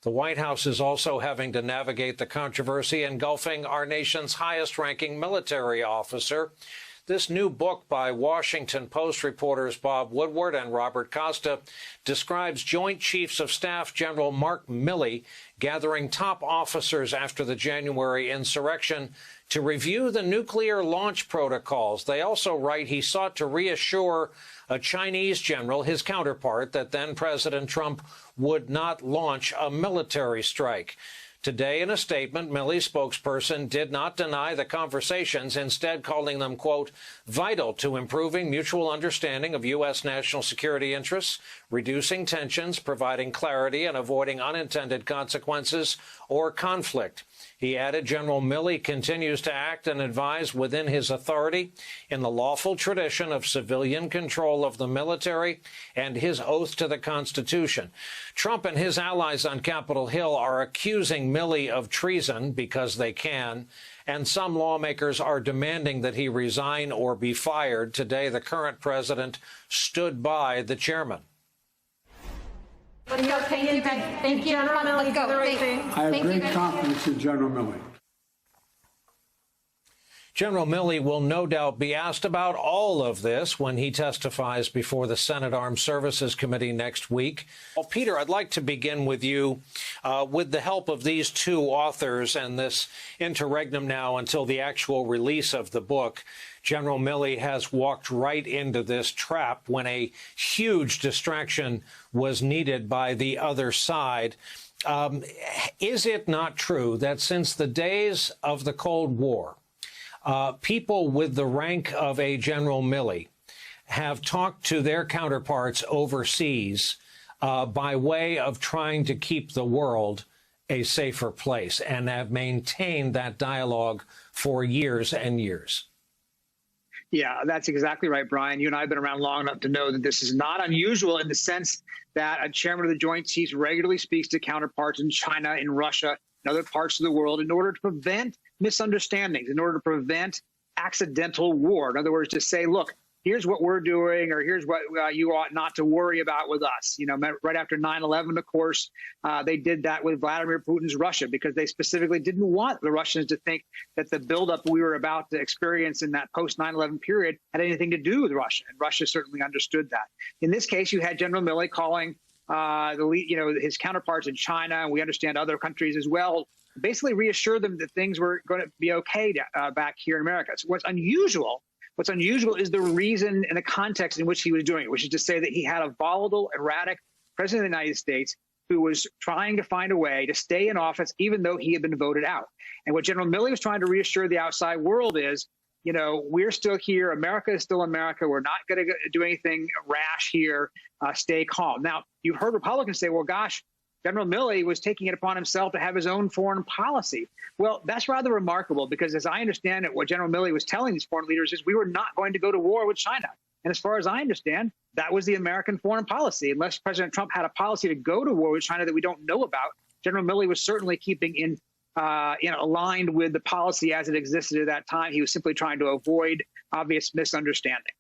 The White House is also having to navigate the controversy engulfing our nation's highest-ranking military officer. This new book by Washington Post reporters Bob Woodward and Robert Costa describes Joint Chiefs of Staff General Mark Milley gathering top officers after the January insurrection to review the nuclear launch protocols. They also write he sought to reassure a Chinese general, his counterpart, that then President Trump would not launch a military strike. Today, in a statement, Milley's spokesperson did not deny the conversations, instead calling them, quote, vital to improving mutual understanding of U.S. national security interests, reducing tensions, providing clarity, and avoiding unintended consequences or conflict. He added General Milley continues to act and advise within his authority in the lawful tradition of civilian control of the military and his oath to the Constitution. Trump and his allies on Capitol Hill are accusing Milley of treason because they can, and some lawmakers are demanding that he resign or be fired. Today, the current president stood by the chairman. Thank you. I have great confidence in General Milley. General Milley will no doubt be asked about all of this when he testifies before the Senate Armed Services Committee next week. Well, Peter, I'd like to begin with you. With the help of these two authors and this interregnum now until the actual release of the book, General Milley has walked right into this trap when a huge distraction was needed by the other side. Is it not true that since the days of the Cold War, people with the rank of a General Milley have talked to their counterparts overseas by way of trying to keep the world a safer place and have maintained that dialogue for years and years? Yeah, that's exactly right, Brian. You and I have been around long enough to know that this is not unusual in the sense that a chairman of the Joint Chiefs regularly speaks to counterparts in China, in Russia, and other parts of the world in order to prevent misunderstandings, in order to prevent accidental war. In other words, to say, look, here's what we're doing, or here's what you ought not to worry about with us. You know, right after 9/11, of course, they did that with Vladimir Putin's Russia because they specifically didn't want the Russians to think that the buildup we were about to experience in that post 9/11 period had anything to do with Russia. And Russia certainly understood that. In this case, you had General Milley calling his counterparts in China, and we understand other countries as well, basically reassure them that things were going to be okay back here in America. So what's unusual is the reason and the context in which he was doing it, which is to say that he had a volatile, erratic president of the United States who was trying to find a way to stay in office even though he had been voted out. And what General Milley was trying to reassure the outside world is, you know, we're still here. America is still America. We're not going to do anything rash here. Stay calm. Now, you've heard Republicans say, well, gosh, General Milley was taking it upon himself to have his own foreign policy. Well, that's rather remarkable because as I understand it, what General Milley was telling these foreign leaders is we were not going to go to war with China. And as far as I understand, that was the American foreign policy. Unless President Trump had a policy to go to war with China that we don't know about, General Milley was certainly keeping aligned with the policy as it existed at that time. He was simply trying to avoid obvious misunderstanding.